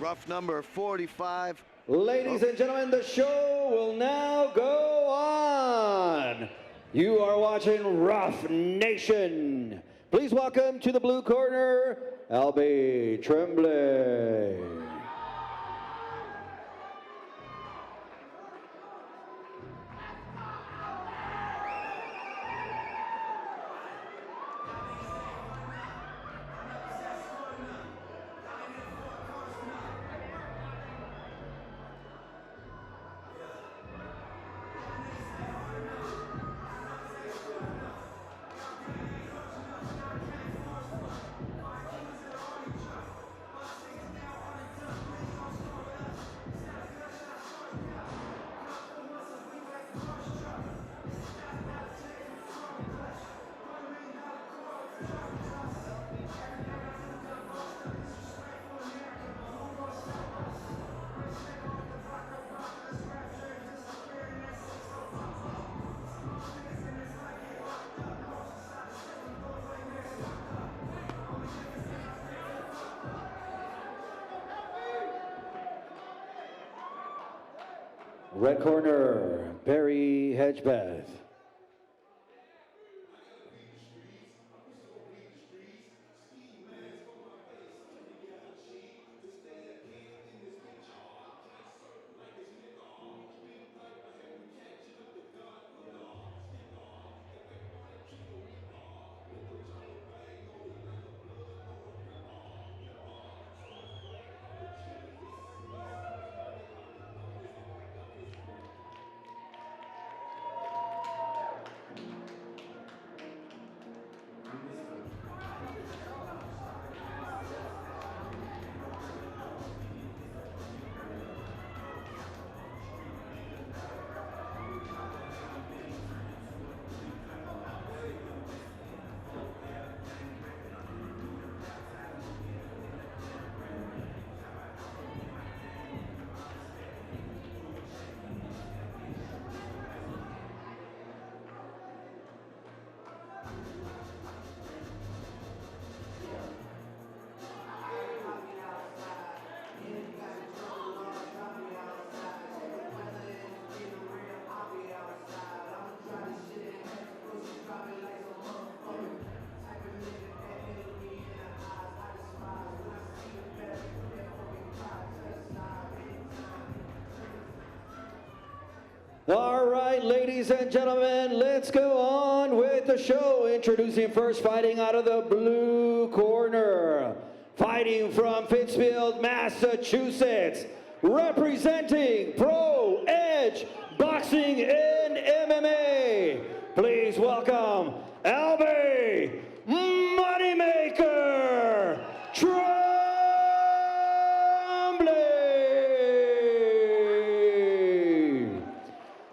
RUF number 45. Ladies and gentlemen, the show will now go on. You are watching RUF Nation. Please welcome to the blue corner, Albe Tremblay. Red corner, Barry Hedgebeth. All right, ladies and gentlemen, let's go on with the show. Introducing first, fighting out of the blue corner, fighting from Pittsfield, Massachusetts, representing Pro Edge Boxing and MMA. Please welcome Albe Moneymaker Tremblay.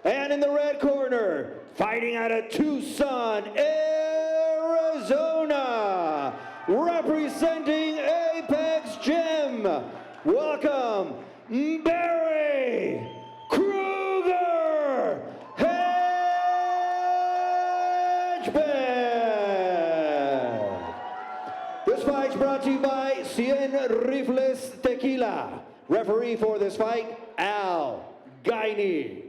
And in the red corner, fighting out of Tucson, Arizona, representing Apex Gym, welcome Barry Kruger Hedgebeth. This fight's brought to you by Cien Rifles Tequila. Referee for this fight, Al Guiney.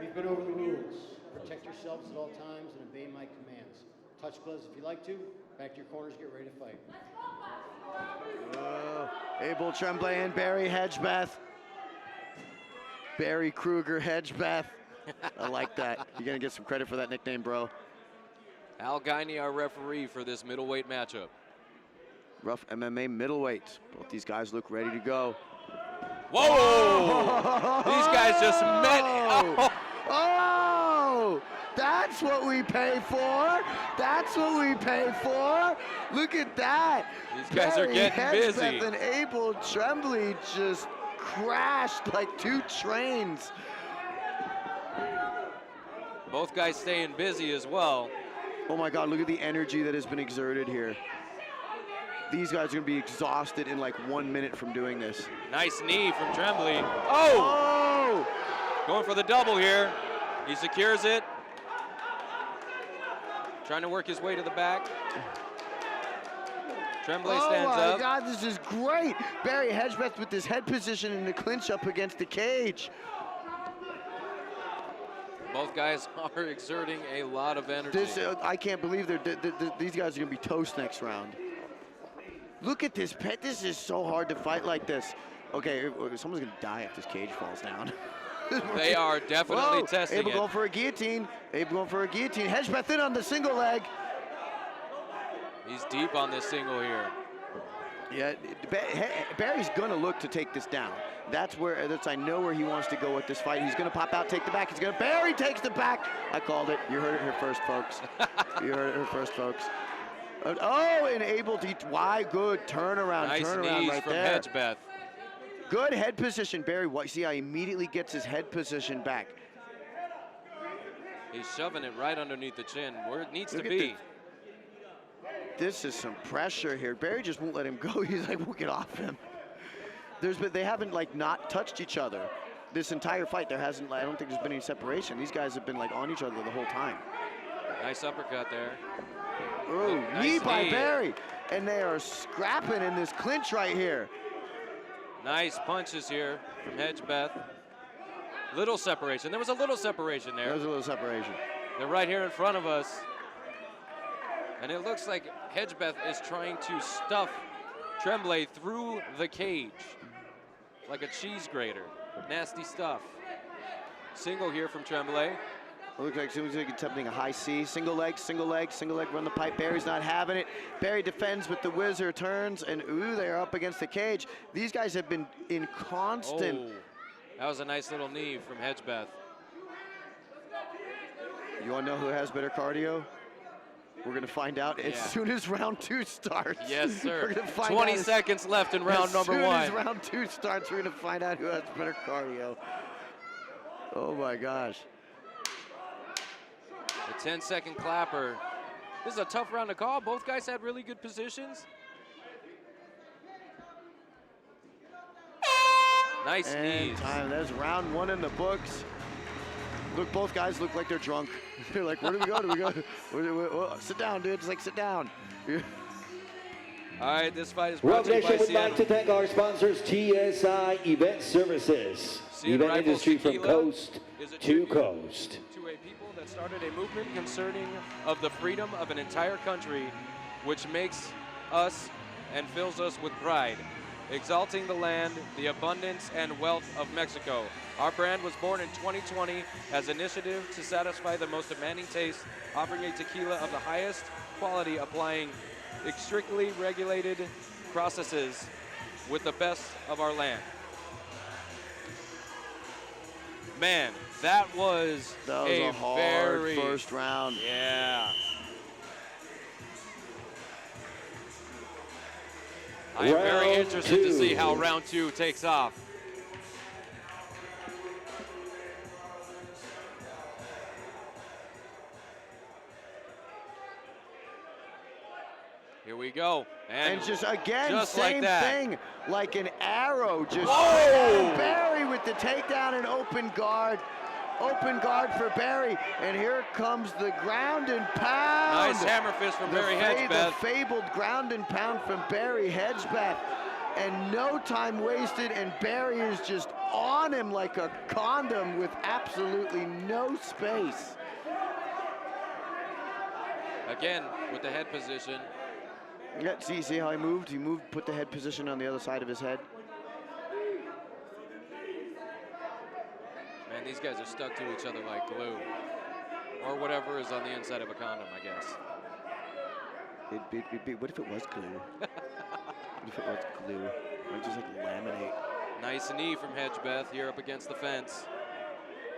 We've been over the rules. Protect yourselves at all times and obey my commands. Touch gloves if you like to. Back to your corners, get ready to fight. Abel Tremblay and Barry Hedgebeth. Barry Kruger Hedgebeth. I like that. You're going to get some credit for that nickname, bro. Al Guiney, our referee for this middleweight matchup. RUF MMA middleweight. Both these guys look ready to go. Whoa! Oh! These guys just met. Oh! Oh, that's what we pay for. That's what we pay for. Look at that. These guys are getting busy. And Abel Tremblay just crashed like two trains. Both guys staying busy as well. Oh my God, look at the energy that has been exerted here. These guys are gonna be exhausted in like 1 minute from doing this. Nice knee from Tremblay. Oh! Oh! Going for the double here. He secures it. Trying to work his way to the back. Tremblay Oh stands my up. God, this is great. Barry Hedgebeth with his head position in the clinch up against the cage. Both guys are exerting a lot of energy. This, I can't believe these guys are gonna be toast next round. Look at this, Pet. This is so hard to fight like this. Okay, someone's gonna die if this cage falls down. They are definitely Whoa, testing Abel it. going for a guillotine. Abel going for a guillotine. Hedgebeth in on the single leg. He's deep on this single here. Yeah, Barry's gonna look to take this down. I know where he wants to go with this fight. He's gonna pop out, take the back. Barry takes the back. I called it. You heard it here first, folks. You heard it here first, folks. Oh, and able to, why good turnaround, Nice turnaround knees right from there. Hedgebeth. Good head position, Barry. See how he immediately gets his head position back. He's shoving it right underneath the chin, where it needs Look to at be. This is some pressure here. Barry just won't let him go. He's like, we'll get off him. They haven't like not touched each other. This entire fight, I don't think there's been any separation. These guys have been like on each other the whole time. Nice uppercut there. Oh, Nice knee by knee. Barry. And they are scrapping in this clinch right here. Nice punches here from Hedgebeth. Little separation. There was a little separation there. There's a little separation. They're right here in front of us. And it looks like Hedgebeth is trying to stuff Tremblay through the cage like a cheese grater. Nasty stuff. Single here from Tremblay. Looks like he's attempting a high C. Single leg, run the pipe. Barry's not having it. Barry defends with the whizzer, turns, and ooh, they're up against the cage. These guys have been in constant. Oh, that was a nice little knee from Hedgebeth. You want to know who has better cardio? We're going to find out as soon as round 2 starts. Yes, sir. We're going to find 20 out seconds left in round number 1. As soon as round 2 starts, we're going to find out who has better cardio. Oh my gosh. The 10-second clapper. This is a tough round to call. Both guys had really good positions. Nice And knees. time. There's round 1 in the books. Look, both guys look like they're drunk. They're like, where do we go? Sit down, dude. It's like, sit down. All right, this fight is RUF brought to you by Nation would like to Seattle. thank our sponsors, TSI Event Services. Seattle Event Rifles industry from Tequila coast is a to tribute coast. to a people that started a movement concerning of the freedom of an entire country, which makes us and fills us with pride, exalting the land, the abundance and wealth of Mexico. Our brand was born in 2020 as an initiative to satisfy the most demanding taste, offering a tequila of the highest quality, applying strictly regulated processes with the best of our land. Man, that was a hard very first round. Yeah. I am very Round interested to see 2. how round 2 takes off. Here we go. And just again, just same like that. thing, like an arrow. Just Whoa! Barry with the takedown and open guard. Open guard for Barry. And here comes the ground and pound. Nice hammer fist from Barry The Hedgebeth. fabled ground and pound from Barry Hedgebeth. And no time wasted, and Barry is just on him like a condom with absolutely no space. Again, with the head position. Yeah, see how he moved? He moved, put the head position on the other side of his head. Man, these guys are stuck to each other like glue. Or whatever is on the inside of a condom, I guess. What if it was glue? What if it was glue? Or just like laminate? Nice knee from Hedgebeth here up against the fence.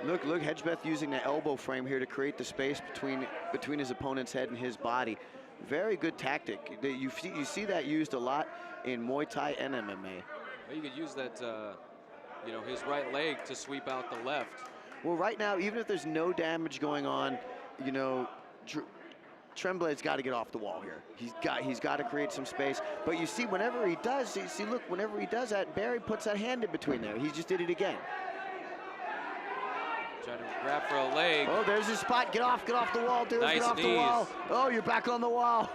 Look, Hedgebeth using the elbow frame here to create the space between his opponent's head and his body. Very good tactic. You see that used a lot in Muay Thai and MMA. Well, you could use that, his right leg to sweep out the left. Well, right now, even if there's no damage going on, Tremblay's got to get off the wall here. He's got to create some space. But you see, whenever he does, whenever he does that, Barry puts that hand in between there. He just did it again. Trying to grab for a leg. Oh, there's his spot. Get off the wall, dude. Nice Get off knees. the wall. Oh, you're back on the wall.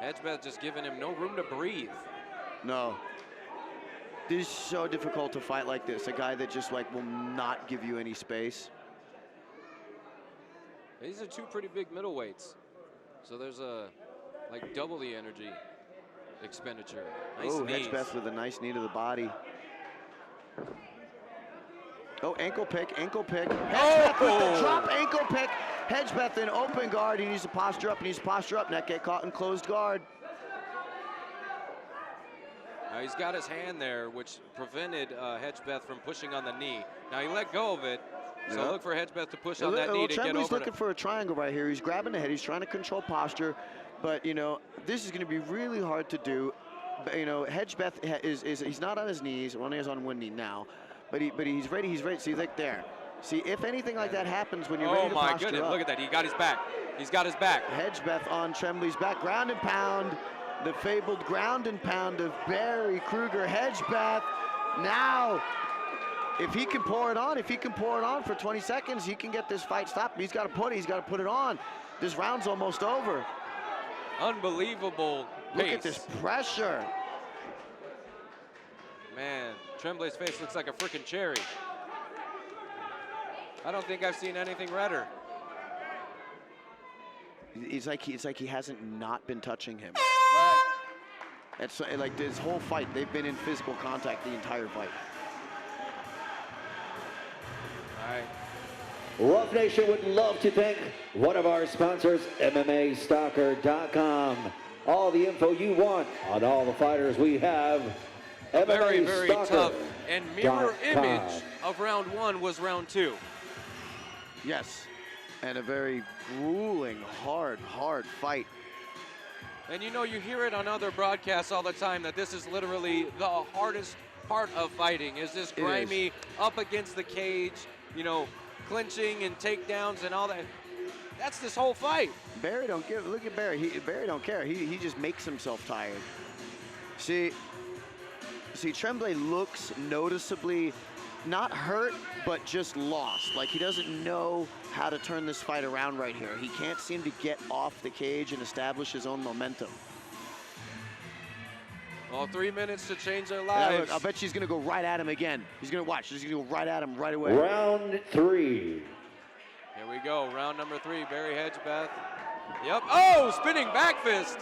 Hedgebeth just giving him no room to breathe. No. This is so difficult to fight like this. A guy that just like will not give you any space. These are two pretty big middleweights. So there's like double the energy expenditure. Nice Oh, knees. Hedgebeth with a nice knee to the body. Oh, ankle pick, ankle pick. Hedgebeth with the drop ankle pick. Hedgebeth in open guard. He needs to posture up, not get caught in closed guard. Now he's got his hand there, which prevented Hedgebeth from pushing on the knee. Now he let go of it, so Yep. look for Hedgebeth to push on that knee to get Tremblay's over. looking for a triangle right here. He's grabbing the head. He's trying to control posture, but you know this is going to be really hard to do. But, you know, Hedgebeth he's not on his knees. Well, he's on one knee now, but he's ready. He's ready. See, like there. See, if anything like that happens when you're ready to posture Oh my goodness! up, Look at that. He got his back. He's got his back. Hedgebeth on Tremblay's back. Ground and pound. The fabled ground and pound of Barry Kruger. Hedgebeth now, if he can pour it on, for 20 seconds, he can get this fight stopped. He's got to put it on. This round's almost over. Unbelievable pace. Look at this pressure. Man, Tremblay's face looks like a freaking cherry. I don't think I've seen anything redder. It's like he hasn't not been touching him. It's like this whole fight, they've been in physical contact the entire fight. All right. RUF Nation would love to thank one of our sponsors, MMAstalker.com. All the info you want on all the fighters we have. Very, very tough. And mirror MMA.com. image of round one was round two. Yes, and a very grueling, hard fight. And you know, you hear it on other broadcasts all the time that this is literally the hardest part of fighting, is this grimy, up against the cage, you know, clinching and takedowns and all that. That's this whole fight. Barry don't give. Look at Barry. Barry don't care. He just makes himself tired. See, Tremblay looks noticeably not hurt, but just lost. Like he doesn't know how to turn this fight around right here. He can't seem to get off the cage and establish his own momentum. Well, 3 minutes to change their And lives. I'll bet she's gonna go right at him again. He's gonna watch. She's gonna go right at him right away. Round 3. Here we go, round number 3, Barry Hedgebeth. Yep, oh, spinning back fist.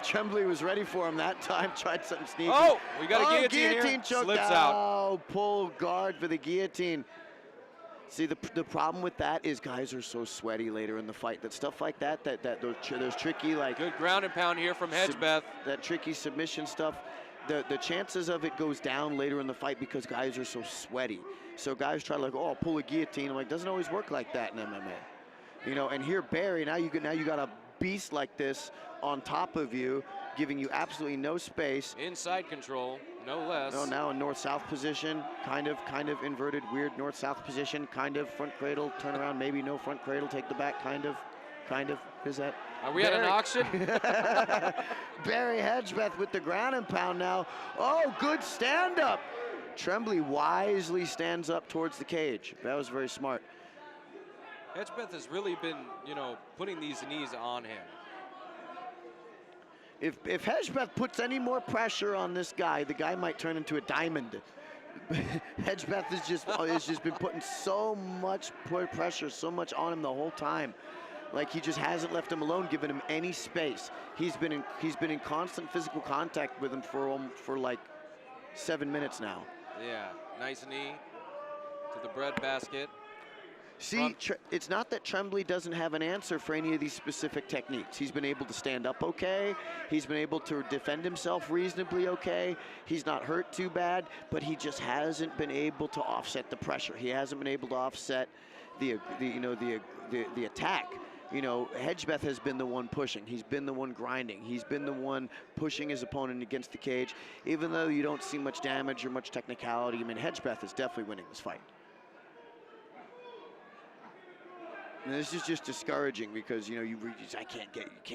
Tremblay was ready for him that time. Tried something sneaky. Oh, we got a guillotine here. Choke Slips out. out. Oh, pull guard for the guillotine. See, the problem with that is guys are so sweaty later in the fight. That stuff like that those tricky, like Good ground and pound here from Hedgebeth. that tricky submission stuff, the chances of it goes down later in the fight because guys are so sweaty. So guys try like, oh, I'll pull a guillotine. I'm like, doesn't always work like that in MMA. You know, and here Barry, now you got a beast like this on top of you, giving you absolutely no space. Inside control, no less. Oh, now a north-south position, kind of inverted, weird north-south position, kind of front cradle, turn around, maybe no front cradle, take the back, kind of. Is that? Are we at an auction? Barry Hedgebeth with the ground and pound now. Oh, good stand-up. Tremblay wisely stands up towards the cage. That was very smart. Hedgebeth has really been, you know, putting these knees on him. If Hedgebeth puts any more pressure on this guy, the guy might turn into a diamond. Hedgebeth has just been putting so much pressure, so much on him the whole time. Like he just hasn't left him alone, given him any space. He's been in constant physical contact with him for like 7 minutes now. Yeah, nice knee to the bread basket. See, it's not that Tremblay doesn't have an answer for any of these specific techniques. He's been able to stand up okay. He's been able to defend himself reasonably okay. He's not hurt too bad, but he just hasn't been able to offset the pressure. He hasn't been able to offset the attack. You know, Hedgebeth has been the one pushing. He's been the one grinding. He's been the one pushing his opponent against the cage. Even though you don't see much damage or much technicality, I mean, Hedgebeth is definitely winning this fight. And this is just discouraging because you can't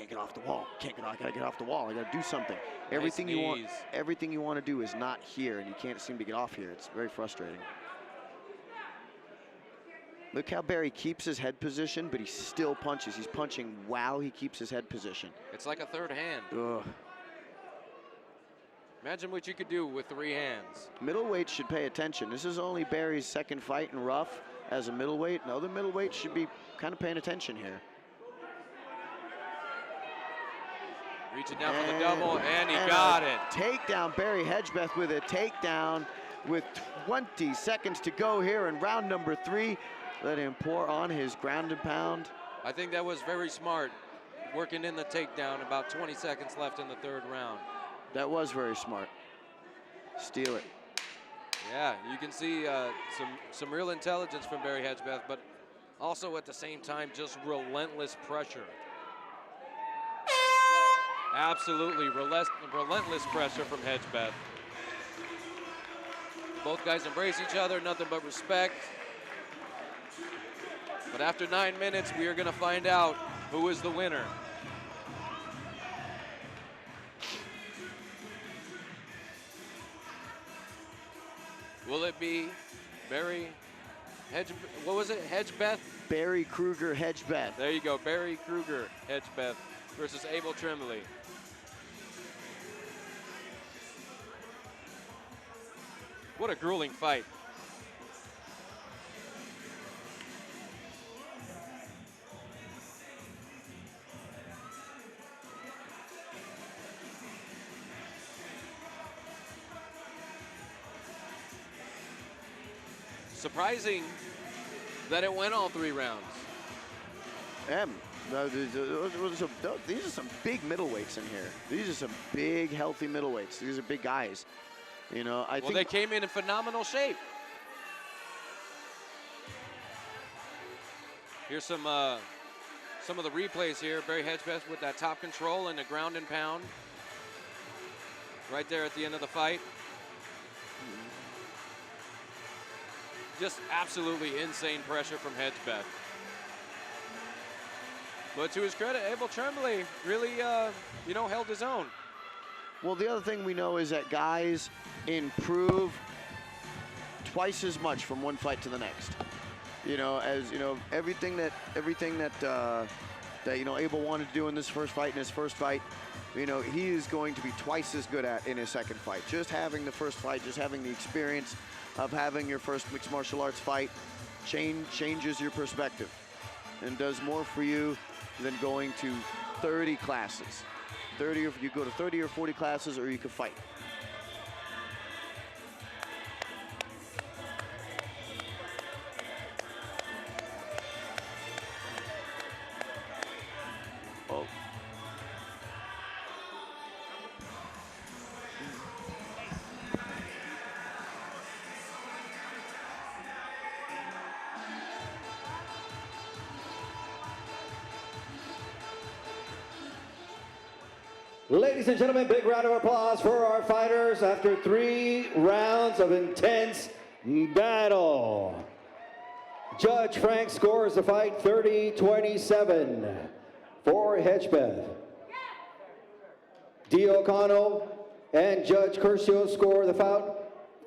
get off the wall. I gotta get off the wall. I gotta do something. Everything you want to do is not here, and you can't seem to get off here. It's very frustrating. Look how Barry keeps his head position, but he still punches. He's punching while he keeps his head position. It's like a third hand. Ugh. Imagine what you could do with 3 hands. Middleweights should pay attention. This is only Barry's second fight in RUF as a middleweight. And other middleweights should be kind of paying attention here. Reaching down for the double, and he got it. Takedown, Barry Hedgebeth with a takedown with 20 seconds to go here in round number 3. Let him pour on his ground and pound. I think that was very smart, working in the takedown, about 20 seconds left in the 3rd round. That was very smart. Steal it. Yeah, you can see some real intelligence from Barry Hedgebeth, but also at the same time, just relentless pressure. Absolutely relentless pressure from Hedgebeth. Both guys embrace each other, nothing but respect. But after 9 minutes, we are going to find out who is the winner. Will it be Barry what was it, Hedgebeth? Barry Kruger Hedgebeth. There you go, Barry Kruger Hedgebeth versus Abel Tremblay. What a grueling fight. Surprising that it went all 3 rounds. These are some big middleweights in here. These are some big, healthy middleweights. These are big guys. You know, I think they came in phenomenal shape. Here's some of the replays here. Barry Hedgebeth with that top control and the ground and pound. Right there at the end of the fight. Just absolutely insane pressure from Hedgebeth. But to his credit, Abel Tremblay really, held his own. Well, the other thing we know is that guys improve twice as much from one fight to the next. You know, as you know, everything that Abel wanted to do in his first fight, you know, he is going to be twice as good at in his second fight. Just having the first fight, just having the experience of having your first mixed martial arts fight changes your perspective and does more for you than going to 30 classes. 30, if you go to 30 or 40 classes, or you could fight. Oh. Ladies and gentlemen, big round of applause for our fighters after 3 rounds of intense battle. Judge Frank scores the fight 30-27 for Hedgebeth. D'Oconnell and Judge Curcio score the fight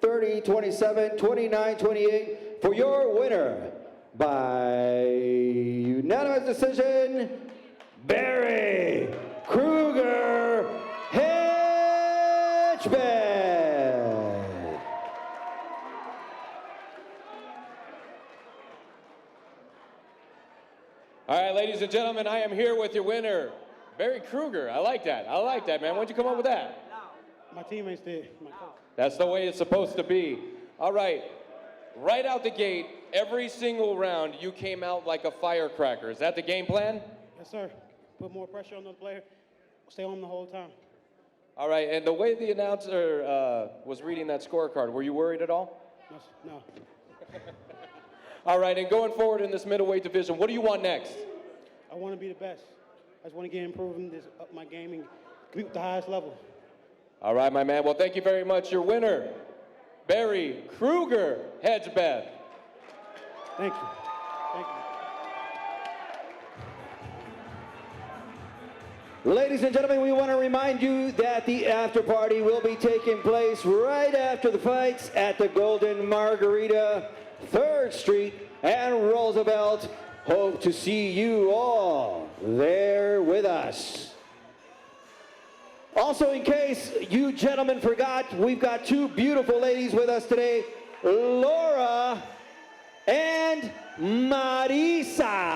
30-27, 29-28 for your winner by unanimous decision, Barry Kruger Hedgebeth. All right, ladies and gentlemen, I am here with your winner, Barry Kruger. I like that, man. Why'd you come up with that? My teammates did, my coach. That's the way it's supposed to be. All right, right out the gate, every single round, you came out like a firecracker. Is that the game plan? Yes, sir. Put more pressure on the player. Stay on the whole time. All right, and the way the announcer was reading that scorecard, were you worried at all? No. All right, and going forward in this middleweight division, what do you want next? I want to be the best. I just want to get improving, up my game and compete at the highest level. All right, my man. Well, thank you very much. Your winner, Barry Kruger Hedgebeth. Thank you. Thank you. Ladies and gentlemen, we want to remind you that the after party will be taking place right after the fights at the Golden Margarita, 3rd Street and Roosevelt. Hope to see you all there with us. Also, in case you gentlemen forgot, we've got two beautiful ladies with us today, Laura and Marisa.